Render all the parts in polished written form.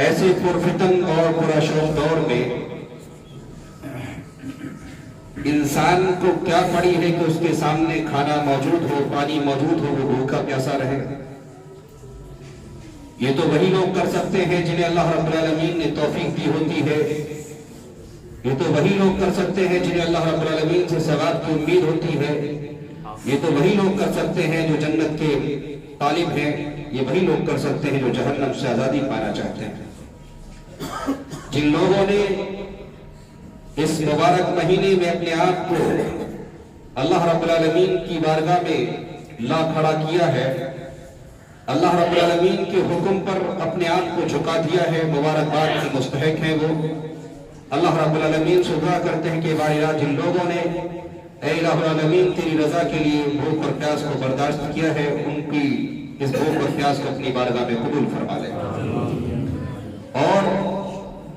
ایسے پرفتن اور پرشور دور میں انسان کو کیا پڑی ہے کہ اس کے سامنے کھانا موجود ہو، پانی موجود ہو، وہ بھوکا پیاسا رہے؟ یہ تو وہی لوگ کر سکتے ہیں جنہیں اللہ رب العالمین نے توفیق دی ہوتی ہے. یہ تو وہی لوگ کر سکتے ہیں جنہیں اللہ رب العالمین سے ثواب کی امید ہوتی ہے. یہ تو وہی لوگ کر سکتے ہیں جو جنت کے طالب ہیں. یہ وہی لوگ کر سکتے ہیں جو جہنم سے آزادی پانا چاہتے ہیں. جن لوگوں نے اس مبارک مہینے میں اپنے آپ کو اللہ رب العالمین کی بارگاہ میں لا کھڑا کیا ہے، اللہ رب العالمین کے حکم پر اپنے آپ کو جھکا دیا ہے، مبارکباد کے مستحق ہیں. وہ اللہ رب العالمین سے دعا کرتے ہیں کہ بارے جن لوگوں نے اے الہ العالمین تیری رضا کے لیے بھوک اور پیاس کو برداشت کیا ہے، ان کی اس بھوک اور پیاس کو اپنی بارگاہ میں قبول فرما لے. اور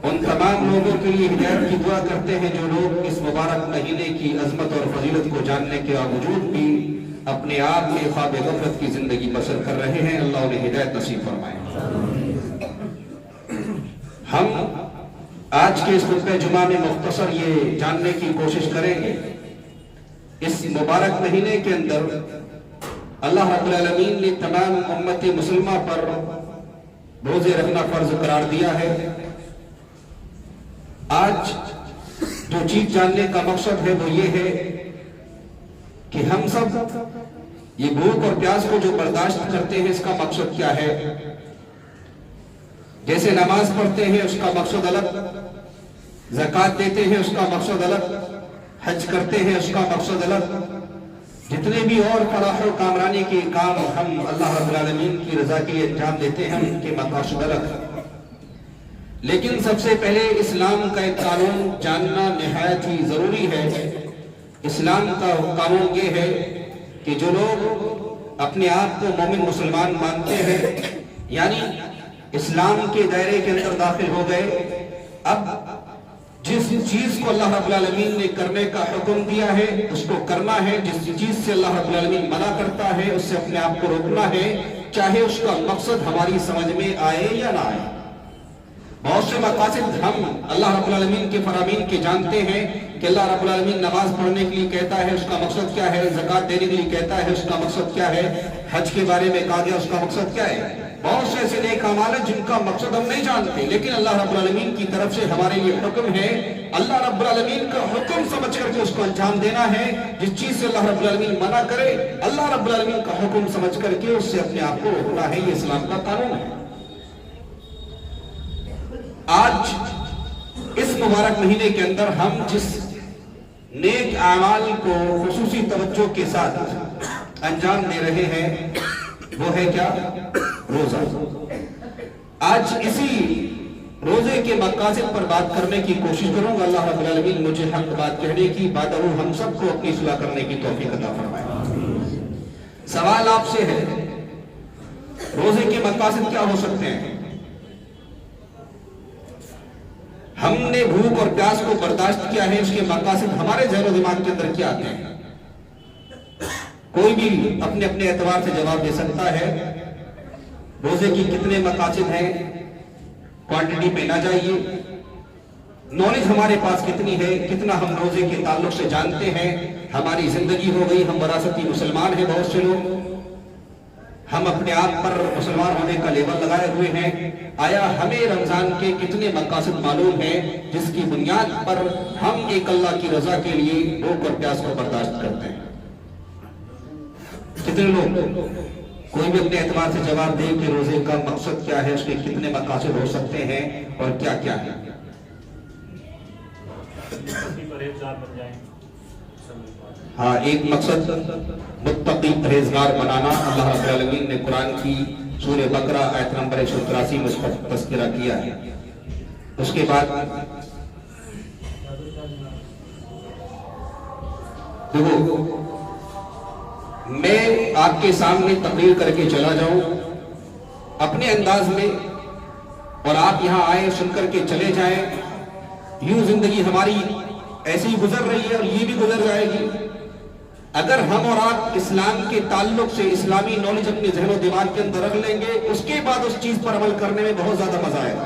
ان تمام لوگوں کے لیے ہدایت کی دعا کرتے ہیں جو لوگ اس مبارک مہینے کی عظمت اور فضیلت کو جاننے کے باوجود بھی اپنے آپ میں خواب غفلت کی زندگی بسر کر رہے ہیں. اللہ انہیں ہدایت نصیب فرمائے. ہم آج کے اس خطبہ جمعہ میں مختصر یہ جاننے کی کوشش کریں گے اس مبارک مہینے کے اندر اللہ رب العالمین نے تمام امت مسلمہ پر روزے رکھنا فرض قرار دیا ہے. آج جو چیز جاننے کا مقصد ہے وہ یہ ہے کہ ہم سب یہ بھوک اور پیاس کو جو برداشت کرتے ہیں اس کا مقصد کیا ہے. جیسے نماز پڑھتے ہیں اس کا مقصد الگ، زکوٰۃ دیتے ہیں اس کا مقصد الگ، حج کرتے ہیں اس کا مقصد الگ، جتنے بھی اور فلاح و کامرانی کے کام ہم اللہ رب العالمین کی رضا کے لیے انجام دیتے ہیں ان کے مقاصد الگ. لیکن سب سے پہلے اسلام کا ایک قانون جاننا نہایت ہی ضروری ہے. اسلام کا قانون یہ ہے کہ جو لوگ اپنے آپ کو مومن مسلمان مانتے ہیں، یعنی اسلام کے دائرے کے اندر داخل ہو گئے، اب جس چیز کو اللہ رب العالمین نے کرنے کا حکم دیا ہے اس کو کرنا ہے، جس چیز سے اللہ رب العالمین منع کرتا ہے اس سے اپنے آپ کو روکنا ہے، چاہے اس کا مقصد ہماری سمجھ میں آئے یا نہ آئے. بہت سے مقاصد ہم اللہ رب العالمین کے فرامین کے جانتے ہیں کہ اللہ رب العالمین نماز پڑھنے کے لیے کہتا ہے اس کا مقصد کیا ہے، زکوٰۃ دینے کے لیے کہتا ہے اس کا مقصد کیا ہے، حج کے بارے میں کہا گیا اس کا مقصد کیا ہے. بہت سے ایسے نیک اعمال ہیں جن کا مقصد ہم نہیں جانتے، لیکن اللہ رب العالمین کی طرف سے ہمارے لیے حکم ہے، اللہ رب العالمین کا حکم سمجھ کر کے اس کو انجام دینا ہے. جس چیز سے اللہ رب العالمین منع کرے اللہ رب العالمین کا حکم سمجھ کر کے اس سے اپنے آپ کو روکنا ہے. یہ اسلام کا قانون ہے. آج اس مبارک مہینے کے اندر ہم جس نیک اعمال کو خصوصی توجہ کے ساتھ انجام دے رہے ہیں وہ ہے کیا؟ روزہ. آج اسی روزے کے مقاصد پر بات کرنے کی کوشش کروں گا. اللہ رب العالمین مجھے حق بات کہنے کی، بعد ہم سب کو اپنی اصلاح کرنے کی توفیق عطا فرمائے. سوال آپ سے ہے روزے کے مقاصد کیا ہو سکتے ہیں؟ ہم نے بھوک اور پیاس کو برداشت کیا ہے، اس کے مقاصد ہمارے ذہن و دماغ کے اندر کیا آتے ہیں؟ کوئی بھی اپنے اپنے اعتبار سے جواب دے سکتا ہے. روزے کی کتنے مقاصد ہیں، کوانٹٹی پہ نہ جائیے، نالج ہمارے پاس کتنی ہے، کتنا ہم روزے کے تعلق سے جانتے ہیں. ہماری زندگی ہو گئی، ہم وراثتی مسلمان ہیں، بہت سے لوگ ہم اپنے آپ پر مسلمان ہونے کا لیبل لگائے ہوئے ہیں. آیا ہمیں رمضان کے کتنے مقاصد معلوم ہیں جس کی بنیاد پر ہم ایک اللہ کی رضا کے لیے بھوک اور پیاس کو برداشت کرتے ہیں؟ کتنے لوگ؟ کوئی بھی اپنے اعتبار سے جواب دے کہ روزے کا مقصد کیا ہے، اس کے کتنے مقاصد ہو سکتے ہیں اور کیا کیا ہے؟ ہاں، ایک مقصد متقی پرہیزگار بنانا. اللہ رب العالمین نے قرآن کی سورہ بقرہ آیت نمبر 183 میں اس کا تذکرہ کیا ہے. اس کے بعد دیکھو، میں آپ کے سامنے تقریر کر کے چلا جاؤں اپنے انداز میں اور آپ یہاں آئے سن کر کے چلے جائیں، یوں زندگی ہماری ایسے ہی گزر رہی ہے اور یہ بھی گزر جائے گی. اگر ہم اور آپ اسلام کے تعلق سے اسلامی نالج اپنے ذہن و دماغ کے اندر رکھ لیں گے، اس کے بعد اس چیز پر عمل کرنے میں بہت زیادہ مزہ آئے گا.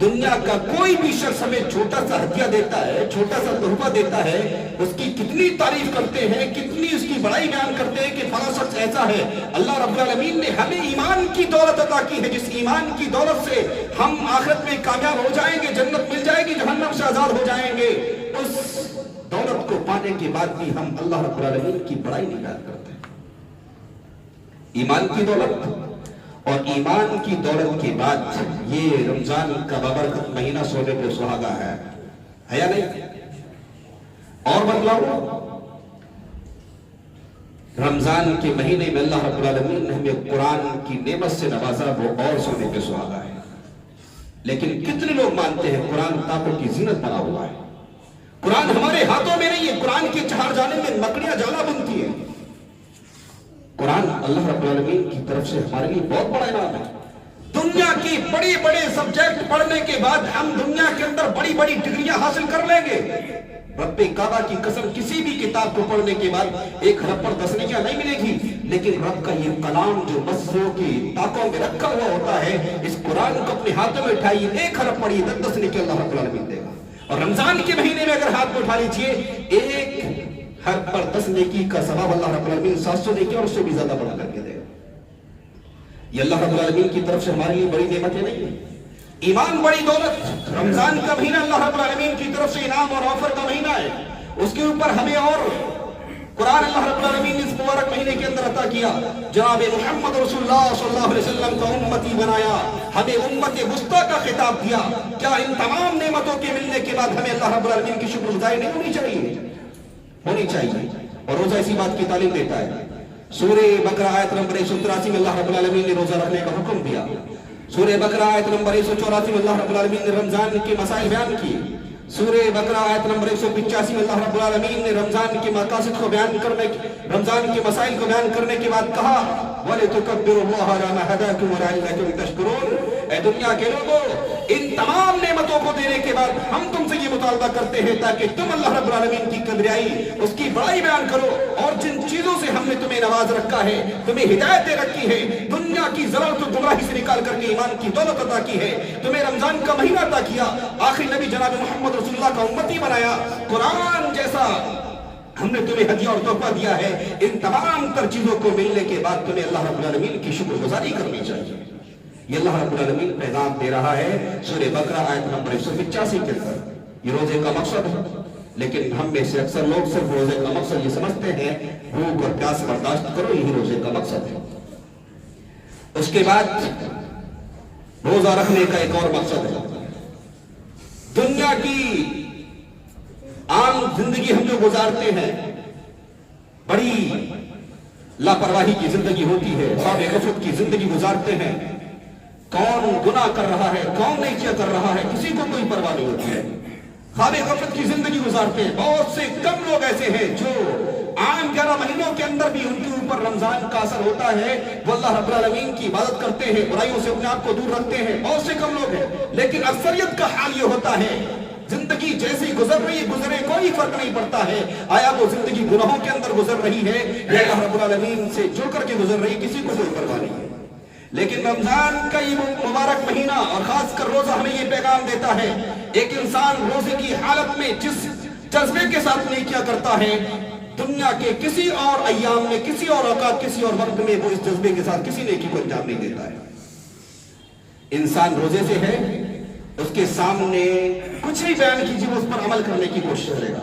دنیا کا کوئی بھی شخص ہمیں چھوٹا سا ہدیہ دیتا ہے، چھوٹا سا تحفہ دیتا ہے، اس کی کتنی تعریف کرتے ہیں، کتنی اس کی بڑائی بیان کرتے ہیں کہ فلاں شخص ایسا ہے۔ اللہ رب العالمین نے ہمیں ایمان کی دولت عطا کی ہے، جس ایمان کی دولت سے ہم آخرت میں کامیاب ہو جائیں گے، جنت مل جائے گی، جہنم سے آزاد ہو جائیں گے۔ اس دولت کو پانے کے بعد بھی ہم اللہ رب العالمین کی بڑائی نہیں بیان کرتے۔ ایمان کی دولت اور ایمان کی دولت کے بعد یہ رمضان کا بابرکت مہینہ سونے پہ سہاگا ہے یا نہیں؟ اور بتلاؤ، رمضان کے مہینے میں اللہ رب العالمین نے ہمیں قرآن کی نعمت سے نوازا، وہ اور سونے پہ سہاگا ہے۔ لیکن کتنے لوگ مانتے ہیں قرآن طاقوں کی زینت بنا ہوا ہے؟ قرآن ہمارے ہاتھوں میں نہیں ہے، قرآن کے چہار جانے میں مکڑیاں جالا بنتی ہیں۔ قرآن اللہ رب العالمین کی طرف سے ہمارے لیے بہت بڑا انعام ہے۔ دنیا کی بڑے بڑے سبجیکٹ پڑھنے کے بعد ہم دنیا کے اندر بڑی بڑی ڈگریاں حاصل کر لیں گے، رب کعبہ کی قسم کسی بھی کتاب کو پڑھنے کے بعد ایک حرف پر 10 نیکیاں نہیں ملے گی، لیکن رب کا یہ کلام جو مصروں کی طاقوں میں رکھا ہوا ہوتا ہے، اس قرآن کو اپنے ہاتھوں میں اٹھائیے، ایک حرف پڑھیے، 10 نیکیاں اللہ رب العالمین دے گا۔ اور رمضان کے مہینے میں اگر ہاتھ کو اٹھا لیجیے، ایک ہر پر 10 نیکی کا ثواب اللہ رب العالمین 700 نیکی اور اس سے بھی زیادہ بڑھا کر کے دے گا۔ یہ اللہ رب العالمین کی طرف سے ہمارے لیے بڑی نعمتیں نہیں ہیں۔ ایمان بڑی دولت، رمضان کا مہینہ اللہ رب العالمین کی طرف سے انعام اور آفر کا مہینہ ہے، اس کے اوپر ہمیں اور قرآن اللہ رب العالمین نے اس مبارک مہینے کے اندر عطا کیا، جناب محمد رسول اللہ صلی اللہ علیہ وسلم کا امتی بنایا، ہمیں امت وسطیٰ کا خطاب دیا۔ کیا ان تمام نعمتوں کے ملنے کے بعد ہمیں اللہ رب العالمین کی شکر گزاری نہیں ہونی چاہیے؟ ہونی چاہیے۔ اور روزہ اسی بات کی تعلیم دیتا ہے۔ سورہ بقرہ آیت نمبر 183 میں اللہ رب العالمین نے روزہ رکھنے کا حکم دیا۔ سورہ بقرہ آیت نمبر 184 میں اللہ رب العالمین نے رمضان کے مسائل بیان کیے۔ سورہ بقرہ آیت نمبر 185 میں اللہ رب العالمین نے رمضان کے مقاصد کو بیان کرنے، رمضان کے مسائل کو بیان کرنے کے بعد کہا وَلِتُكَبِّرُوا اللَّهَ عَلَىٰ مَا هَدَاكُمْ وَلَعَلَّكُمْ تَشْكُرُونَ۔ اے دنیا کے لوگوں، ان تمام نعمتوں کو دینے کے بعد ہم تم سے یہ مطالبہ کرتے ہیں تاکہ تم اللہ رب العالمین کی کبریائی، اس کی بڑائی بیان کرو، اور جن چیزوں سے ہم نے تمہیں نواز رکھا ہے، تمہیں ہدایت دے رکھی ہے، دنیا کی ضرورت و گمراہی سے نکال کر کے ایمان کی دولت عطا کی ہے، تمہیں رمضان کا مہینہ عطا کیا، آخری نبی جناب محمد رسول اللہ کا امتی بنایا، قرآن جیسا ہم نے تمہیں ہدیہ اور تحفہ دیا ہے، ان تمام تر چیزوں کو ملنے کے بعد تمہیں اللہ رب العالمین کی شکر گزاری کرنی چاہیے۔ یہ اللہ رب العالمین پیغام دے رہا ہے سورہ بقرہ آیت نمبر 185 کے اندر۔ یہ روزے کا مقصد ہے، لیکن ہم میں سے اکثر لوگ صرف روزے کا مقصد یہ سمجھتے ہیں بھوک اور پیاس برداشت کرو، یہی روزے کا مقصد ہے۔ اس کے بعد روزہ رکھنے کا ایک اور مقصد ہے۔ دنیا کی عام زندگی ہم جو گزارتے ہیں، بڑی لاپرواہی کی زندگی ہوتی ہے، خواب غفلت کی زندگی گزارتے ہیں۔ کون گناہ کر رہا ہے، کون نیکیاں کر رہا ہے، کسی کو کوئی پرواہ نہیں ہوتی ہے، خواب غفلت کی زندگی گزارتے ہیں۔ بہت سے کم لوگ ایسے ہیں جو عام 11 مہینوں کے اندر بھی ان کے اوپر رمضان کا اثر ہوتا ہے، وہ اللہ رب العالمین کی عبادت کرتے ہیں، برائیوں سے اپنے آپ کو دور رکھتے ہیں، بہت سے کم لوگ ہیں۔ لیکن اکثریت کا حال یہ ہوتا ہے، زندگی جیسی گزر رہی گزرے، کوئی فرق نہیں پڑتا ہے، آیا وہ زندگی گناہوں کے اندر گزر رہی ہے یا اللہ رب العالمین سے جڑ کر کے گزر رہی، کسی کو کوئی پرواہ نہیں ہے۔ لیکن رمضان کا یہ مبارک مہینہ اور خاص کر روزہ ہمیں یہ پیغام دیتا ہے، ایک انسان روزے کی حالت میں جس جذبے کے ساتھ نیکیاں کرتا ہے، دنیا کے کسی اور ایام میں، کسی اور اوقات، کسی اور وقت میں وہ اس جذبے کے ساتھ کسی نیکی کو انجام نہیں دیتا ہے۔ انسان روزے سے ہے، اس کے سامنے کچھ بھی بیان کیجیے وہ اس پر عمل کرنے کی کوشش کرے گا،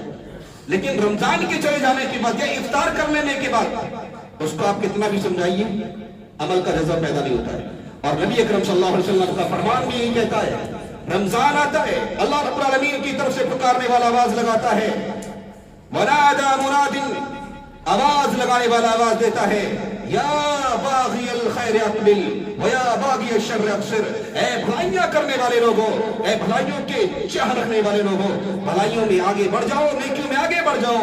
لیکن رمضان کے چلے جانے کے بعد یا افطار کر لینے کے بعد اس کو آپ کتنا بھی سمجھائیے، عمل کا جذبہ پیدا نہیں ہوتا ہے۔ اور نبی اکرم صلی اللہ علیہ وسلم کا فرمان بھی یہی کہتا ہے، رمضان آتا ہے، اللہ رب العالمین کی طرف سے پکارنے والا آواز لگاتا ہے، ونادى مناد، آواز لگانے والا آواز دیتا ہے، یا باغی الخیر اقبل ویا باغی الشر اقصر، اے بھلائیاں کرنے والے لوگوں، اے بھلائیوں کے چاہ رکھنے والے لوگوں، بھلائیوں میں آگے بڑھ جاؤ، نیکیوں میں آگے بڑھ جاؤ،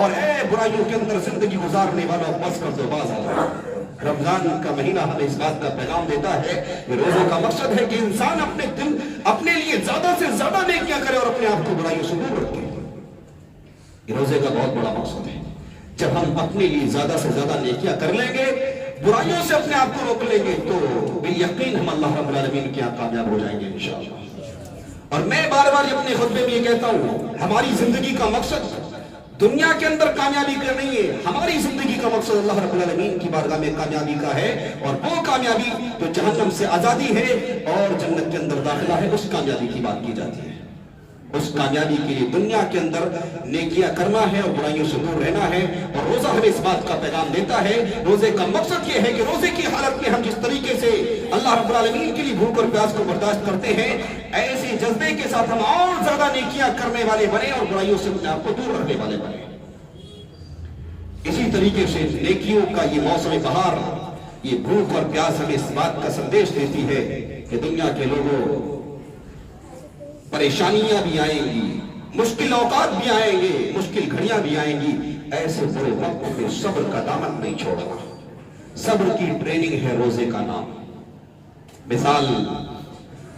اور اے برائیوں کے اندر زندگی گزارنے والوں بس کر دو، باز آ جاؤ۔ رمضان کا مہینہ ہمیں اس بات کا پیغام دیتا ہے کہ روزے کا مقصد ہے کہ انسان اپنے دل اپنے لیے زیادہ سے زیادہ نیکیاں کرے اور اپنے آپ کو برائیوں سے دور رکھے۔ یہ روزے کا بہت بڑا مقصد ہے۔ جب ہم اپنے لیے زیادہ سے زیادہ نیکیاں کر لیں گے، برائیوں سے اپنے آپ کو روک لیں گے، تو بال یقین ہم اللہ رب العالمین کے یہاں کامیاب ہو جائیں گے انشاءاللہ۔ اور میں بار بار اپنے خطبے میں یہ کہتا ہوں، ہماری زندگی کا مقصد دنیا کے اندر کامیابی کا نہیں ہے، ہماری زندگی کا مقصد اللہ رب العالمین کی بارگاہ میں کامیابی کا ہے، اور وہ کامیابی جو جہنم سے آزادی ہے اور جنت کے اندر داخلہ ہے، اس کامیابی کی بات کی جاتی ہے۔ اس کامیابی کے لیے دنیا کے اندر نیکیاں کرنا ہے اور برائیوں سے دور رہنا ہے، اور روزہ ہمیں اس بات کا پیغام دیتا ہے۔ روزے کا مقصد یہ ہے کہ روزے کی حالت میں ہم جس طریقے سے اللہ رب العالمین کے لیے بھوک اور پیاس کو برداشت کرتے ہیں، ایسے جذبے کے ساتھ ہم اور زیادہ نیکیاں کرنے والے بنے اور برائیوں سے اپنے آپ کو دور رکھنے والے بنے۔ اسی طریقے سے نیکیوں کا یہ موسم بہار، یہ بھوک اور پیاس ہمیں اس بات کا سندیش دیتی ہے کہ دنیا کے لوگوں، پریشانیاں بھی آئیں گی، مشکل اوقات بھی آئیں گے، مشکل گھڑیاں بھی آئیں گی، ایسے برے وقت میں صبر کا دامن نہیں چھوڑنا۔ صبر کی ٹریننگ ہے روزے کا نام۔ مثال،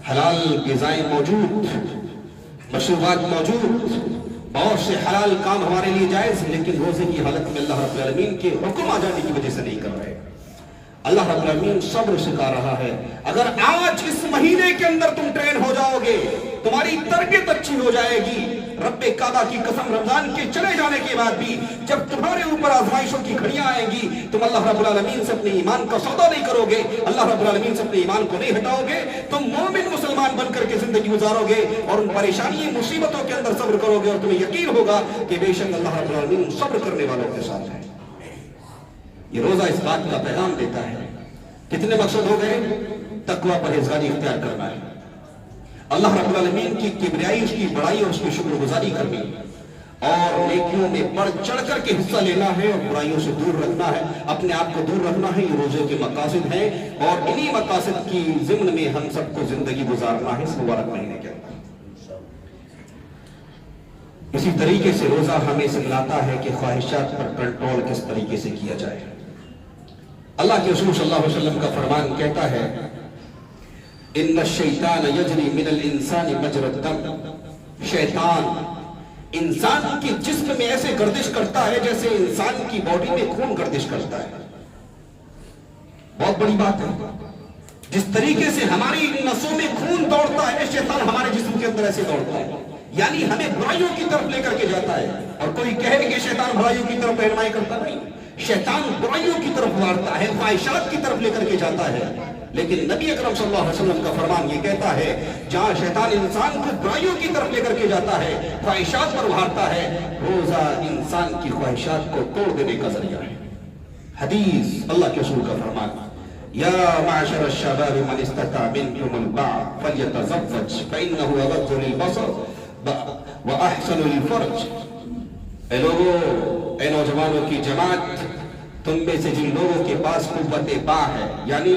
حلال غذائیں موجود، مشروبات موجود، بہت سے حلال کام ہمارے لیے جائز، لیکن روزے کی حالت میں اللہ رب العالمین کے حکم آ جانے کی وجہ سے نہیں کر رہے۔ اللہ رب العالمین صبر سکھا رہا ہے۔ اگر آج اس مہینے کے اندر تم ٹرین ہو جاؤ گے، تمہاری تربیت اچھی ہو جائے گی، رب کعبہ کی قسم، رمضان کے چلے جانے کے بعد بھی جب تمہارے اوپر آزمائشوں کی گھڑیاں آئیں گی، تم اللہ رب العالمین سے اپنے ایمان کا سودا نہیں کرو گے، اللہ رب العالمین سے اپنے ایمان کو نہیں ہٹاؤ گے، تم مومن مسلمان بن کر کے زندگی گزارو گے اور ان پریشانی مصیبتوں کے اندر صبر کرو گے، اور تمہیں یقین ہوگا کہ بے شک اللہ رب العالمین صبر کرنے والوں کے ساتھ ہے۔ یہ روزہ اس بات کا پیغام دیتا ہے۔ کتنے مقصد ہو گئے؟ تقوی، پرہیزگاری اختیار کرنا ہے، اللہ رب العالمین کی کبریائی، اس کی بڑائی اور اس کی شکر گزاری کرنی، اور نیکیوں میں بڑھ چڑھ کر کے حصہ لینا ہے اور برائیوں سے دور رکھنا ہے، اپنے آپ کو دور رکھنا ہے۔ یہ روزے کے مقاصد ہیں، اور انہی مقاصد کی ضمن میں ہم سب کو زندگی گزارنا ہے اس مبارک مہینے کے اندر۔ اسی طریقے سے روزہ ہمیں سکھلاتا ہے کہ خواہشات پر کنٹرول کس طریقے سے کیا جائے۔ اللہ کے رسول صلی اللہ علیہ وسلم کا فرمان کہتا ہے، ان الشیطان یجری من الانسان مجری الدم، شیطان انسان کے جسم میں ایسے گردش کرتا ہے جیسے انسان کی باڈی میں خون گردش کرتا ہے۔ بہت بڑی بات ہے، جس طریقے سے ہماری نسوں میں خون دوڑتا ہے، شیطان ہمارے جسم کے اندر ایسے دوڑتا ہے، یعنی ہمیں برائیوں کی طرف لے کر کے جاتا ہے۔ اور کوئی کہے کہ شیطان برائیوں کی طرف رہنمائی کرتا نہیں، شیطان برائیوں کی طرف مارتا ہے، خواہشات کی طرف لے کر کے جاتا ہے۔ لیکن نبی اکرم صلی اللہ علیہ وسلم کا فرمان یہ کہتا ہے، جہاں شیطان انسان کو برائیوں کی طرف لے کر کے جاتا ہے، خواہشات پر ابھارتا ہے، روزہ انسان کی خواہشات کو توڑ دینے کا ذریعہ ہے۔ حدیث، اللہ کے رسول کا فرمان، یا معاشر الشباب من استطاع منکم الباء فلیتزوج فإنہ اغض للبصر واحسن للفرج۔ اے لوگوں، اے نوجوانوں کی جماعت، تم میں سے جن لوگوں کے پاس قوت باء ہے، یعنی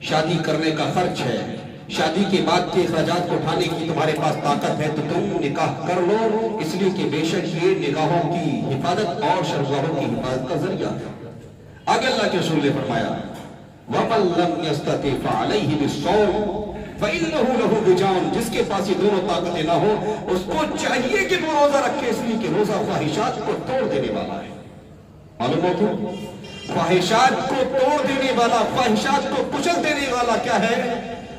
شادی کرنے کا خرچ ہے، شادی کے بعد کے اخراجات کو اٹھانے کی تمہارے پاس طاقت ہے، تو تم نکاح کر لو، اس لیے کہ بے شک یہ نگاہوں کی حفاظت اور شرمگاہوں کی حفاظت کا ذریعہ ہے۔ آگے اللہ کے رسول نے فرمایا، وَمَن لَّمْ يَسْتَطِعْ فَعَلَيْهِ بِالصَّوْمِ فَإِنَّهُ لَهُ وِجَاءٌ۔ جس کے پاس یہ دونوں طاقتیں نہ ہو، اس کو چاہیے کہ وہ روزہ رکھے، اس لیے کہ روزہ خواہشات کو توڑ دینے والا ہے۔ معلوم ہو کیوں؟ خواہشات کو توڑ دینے والا، خواہشات کو کچل دینے والا کیا ہے؟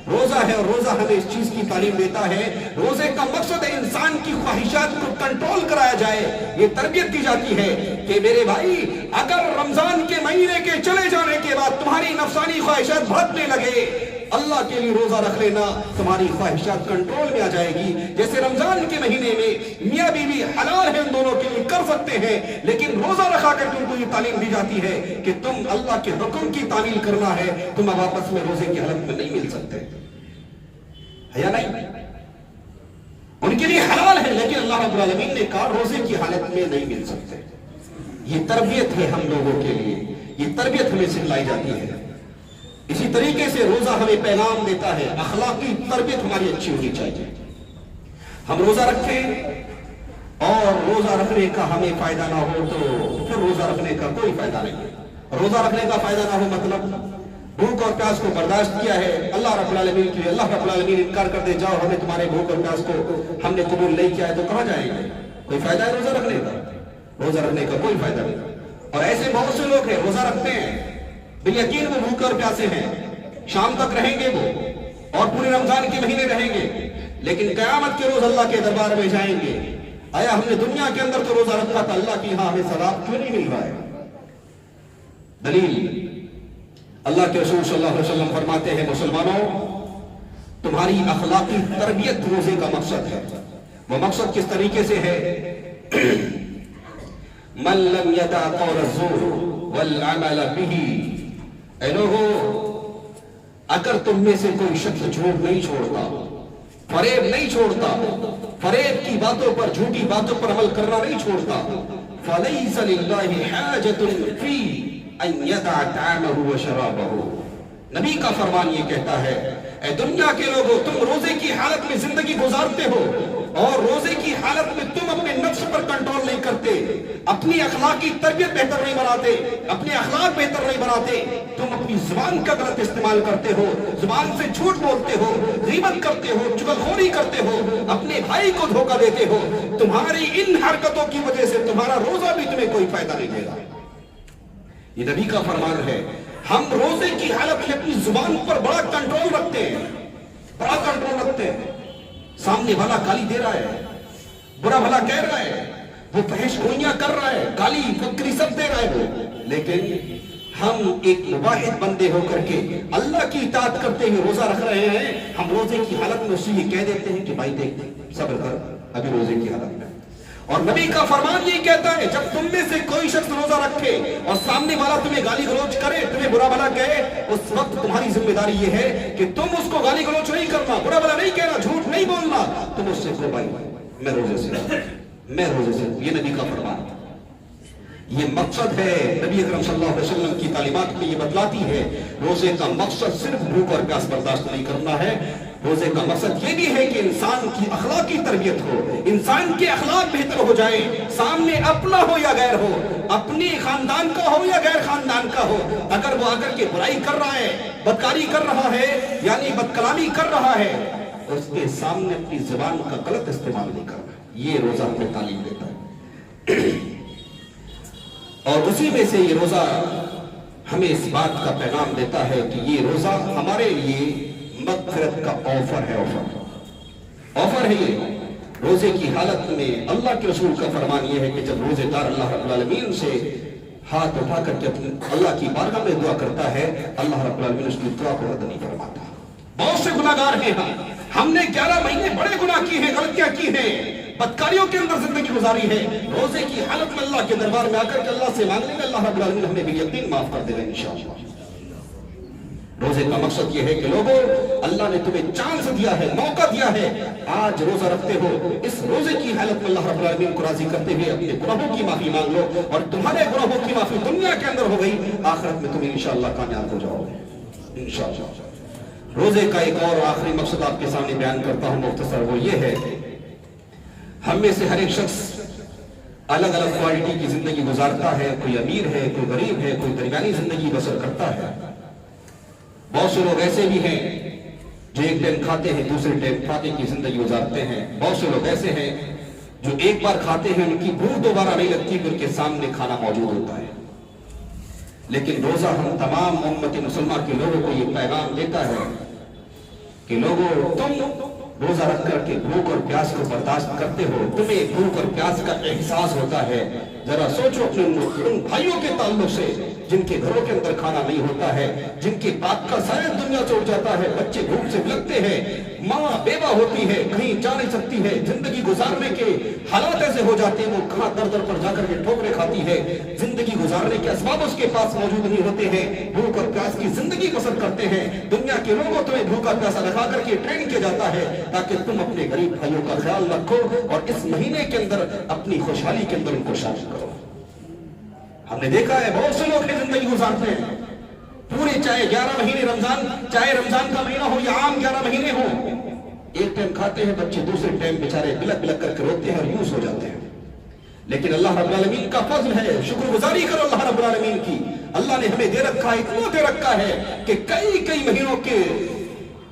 روزہ ہے، اور روزہ ہمیں اس چیز کی تعلیم دیتا ہے۔ روزے کا مقصد ہے انسان کی خواہشات کو کنٹرول کرایا جائے، یہ تربیت دی جاتی ہے کہ میرے بھائی، اگر رمضان کے مہینے کے چلے جانے کے بعد تمہاری نفسانی خواہشات بھڑکنے لگے، اللہ کے لیے روزہ رکھ لینا، تمہاری خواہشات کنٹرول میں آ جائے گی۔ جیسے رمضان کے مہینے میں میاں بیوی حلال ہے، ان دونوں کے لیے کر سکتے ہیں، لیکن روزہ رکھا کر تم کو یہ تعلیم دی جاتی ہے کہ تم اللہ کے حکم کی تعمیل کرنا ہے، تم اب آپس میں روزے کی حالت میں نہیں مل سکتے، ہے یا نہیں؟ ان کے لیے حلال ہے، لیکن اللہ رب العالمین نے کہا روزے کی حالت میں نہیں مل سکتے۔ یہ تربیت ہے ہم لوگوں کے لیے، یہ تربیت ہمیں سکھلائی جاتی ہے۔ اسی طریقے سے روزہ ہمیں پیغام دیتا ہے، اخلاقی تربیت ہماری اچھی ہونی چاہیے۔ ہم روزہ رکھیں اور روزہ رکھنے کا ہمیں فائدہ نہ ہو تو پھر روزہ رکھنے کا کوئی فائدہ نہیں۔ روزہ رکھنے کا فائدہ نہ ہو مطلب بھوک اور پیاس کو برداشت کیا ہے اللہ رب العالمین کے لیے، اللہ رب العالمین انکار کر دے، جاؤ ہمیں تمہارے بھوک اور پیاس کو ہم نے قبول نہیں کیا ہے، تو کہاں جائیں گے؟ کوئی فائدہ ہے روزہ رکھنے کا؟ روزہ رکھنے کا کوئی فائدہ نہیں۔ اور ایسے بہت سے لوگ ہیں روزہ رکھتے ہیں، یقین وہ بھوکے اور پیاسے ہیں، شام تک رہیں گے وہ اور پورے رمضان کے مہینے رہیں گے، لیکن قیامت کے روز اللہ کے دربار میں جائیں گے، آیا ہم نے دنیا کے اندر تو روزہ رکھا تھا، اللہ کی ہاں ہمیں ثواب کیوں نہیں مل رہا ہے؟ دلیل اللہ کے رسول صلی اللہ علیہ وسلم فرماتے ہیں مسلمانوں تمہاری اخلاقی تربیت روزے کا مقصد ہے۔ وہ مقصد کس طریقے سے ہے؟ من لم يدع قول الزور والعمل به، اے لوگو اگر تم میں سے کوئی شخص جھوٹ نہیں چھوڑتا، فریب نہیں چھوڑتا، فریب کی باتوں پر جھوٹی باتوں پر عمل کرنا نہیں چھوڑتا، فَلَيْسَ لِلَّهِ حَاجَةٌ فِي أَن يَدَعَ طَعَامَهُ وَشَرَابَهُ۔ نبی کا فرمان یہ کہتا ہے اے دنیا کے لوگوں تم روزے کی حالت میں زندگی گزارتے ہو اور روزے کی حالت میں تم اپنے نفس پر کنٹرول نہیں کرتے، اپنی اخلاقی تربیت بہتر نہیں بناتے، اپنے اخلاق بہتر نہیں بناتے، تم اپنی زبان کا غلط استعمال کرتے ہو، زبان سے جھوٹ بولتے ہو، غیبت کرتے ہو، چغلخوری کرتے ہو، اپنے بھائی کو دھوکہ دیتے ہو، تمہاری ان حرکتوں کی وجہ سے تمہارا روزہ بھی تمہیں کوئی فائدہ نہیں دے گا۔ یہ نبی کا فرمان ہے۔ ہم روزے کی حالت میں اپنی زبان پر بڑا کنٹرول رکھتے ہیں، بڑا کنٹرول رکھتے ہیں، سامنے والا گالی دے رہا ہے، برا بھلا کہہ رہا ہے، وہ فحش گوئیاں کر رہا ہے، گالی فکری سب دے رہا ہے وہ، لیکن ہم ایک مواحد بندے ہو کر کے اللہ کی اطاعت کرتے ہوئے روزہ رکھ رہے ہیں، ہم روزے کی حالت میں اسے یہ کہہ دیتے ہیں کہ بھائی دیکھ صبر کر ابھی روزے کی حالت میں۔ اور نبی کا فرمان یہ کہتا ہے جب تم میں سے کوئی شخص روزہ رکھے اور سامنے والا تمہیں گالی گلوچ کرے، تمہیں برا بھلا کہے، اس وقت تمہاری ذمہ داری یہ ہے کہ تم اس کو گالی گلوچ نہیں کرنا، برا بھلا نہیں کہنا، جھوٹ نہیں بولنا، تم اس سے کہو بھائی میں روزے سے یہ نبی کا فرمان ہے۔ یہ مقصد ہے، نبی اکرم صلی اللہ علیہ وسلم کی تعلیمات میں یہ بتلاتی ہے روزے کا مقصد صرف بھوک اور پیاس برداشت نہیں کرنا ہے، روزے کا مقصد یہ بھی ہے کہ انسان کی اخلاقی تربیت ہو، انسان کے اخلاق بہتر ہو جائے، سامنے اپنا ہو یا غیر ہو، اپنی خاندان کا ہو یا غیر خاندان کا ہو، اگر وہ آ کر کے برائی کر رہا ہے، بدکاری کر رہا ہے، یعنی بدکلامی کر رہا ہے، اس کے سامنے اپنی زبان کا غلط استعمال نہیں کرنا۔ یہ روزہ ہمیں تعلیم دیتا ہے، اور اسی میں سے یہ روزہ ہمیں اس بات کا پیغام دیتا ہے کہ یہ روزہ ہمارے لیے مغفرت کا آفر ہے یہ روزے کی حالت میں۔ اللہ کے رسول کا فرمان یہ ہے کہ جب روزے دار اللہ رب العالمین سے ہاتھ اٹھا کر کے اللہ کی بارگاہ میں دعا کرتا ہے، اللہ رب العالمین اس کی دعا کو رد نہیں فرماتا۔ بہت سے گناہگار ہیں ہم نے 11 مہینے بڑے گناہ کی ہیں، غلطیاں کی ہیں، بدکاریوں کے اندر زندگی گزاری ہے، روزے کی حالت میں اللہ کے دربار میں آ کر کے اللہ سے مانگنے میں اللہ رب العالمین ہمیں بھی یقین معاف کر دے گا انشاءاللہ۔ روزے کا مقصد یہ ہے کہ لوگوں اللہ نے تمہیں چانس دیا ہے، موقع دیا ہے، آج روزہ رکھتے ہو، اس روزے کی حالت میں اللہ رب العالمین کو راضی کرتے ہوئے اپنے گناہوں کی معافی مانگ لو، اور تمہارے گناہوں کی معافی دنیا کے اندر ہو گئی، آخرت میں تم انشاءاللہ کامیاب ہو جاؤ گے انشاءاللہ۔ روزے کا ایک اور آخری مقصد آپ کے سامنے بیان کرتا ہوں مختصر، وہ یہ ہے ہم میں سے ہر ایک شخص الگ الگ کوالٹی کی زندگی گزارتا ہے، کوئی امیر ہے، کوئی غریب ہے، کوئی درمیانی زندگی بسر کرتا ہے۔ بہت سے لوگ ایسے بھی ہیں جو ایک ٹائم کھاتے ہیں دوسرے ٹائم کھاتے کی زندگی گزارتے ہیں، بہت سے لوگ ایسے ہیں جو ایک بار کھاتے ہیں ان کی بھوک دوبارہ نہیں لگتی کہ ان کے سامنے کھانا موجود ہوتا ہے۔ لیکن روزہ ہم تمام امت مسلمہ کے لوگوں کو یہ پیغام دیتا ہے کہ لوگوں تم روزہ رکھ کر کے بھوک اور پیاس کو برداشت کرتے ہو، تمہیں بھوک اور پیاس کا احساس ہوتا ہے، ذرا سوچو اپنے ان بھائیوں کے تعلق سے جن کے گھروں کے اندر کھانا نہیں ہوتا ہے، جن کے باپ کا سایہ دنیا سے اٹھ جاتا ہے، بچے بھوک سے بلکتے ہیں، ماں بیوہ ہوتی ہے، کہیں جا نہیں سکتی ہے، زندگی گزارنے کے حالات ایسے ہو جاتے ہیں، وہ کہاں در در پر جا کر کے ٹھوکریں کھاتی ہے، زندگی گزارنے کے اسباب اس کے پاس موجود نہیں ہوتے ہیں، بھوک اور پیاس کی زندگی بسر کرتے ہیں۔ دنیا کے لوگوں تمہیں بھوکا پیاسا رکھا کر کے ٹرین کیا جاتا ہے تاکہ تم اپنے غریب بھائیوں کا خیال رکھو اور اس مہینے کے اندر اپنی خوشحالی کے اندر ان کو شامل کرو۔ ہم نے دیکھا ہے بہت سے لوگ زندگی گزارتے ہیں پورے، چاہے 11 مہینے رمضان، چاہے رمضان کا مہینہ ہو یا عام 11 مہینے ہو، ایک ٹائم کھاتے ہیں بچے، دوسرے ٹائم بیچارے بلک بلک کر کے روتے ہیں اور یوز ہو جاتے ہیں۔ لیکن اللہ رب العالمین کا فضل ہے، شکر گزاری کرو اللہ رب العالمین کی، اللہ نے ہمیں دے رکھا ہے، اتنا دے رکھا ہے کہ کئی مہینوں کے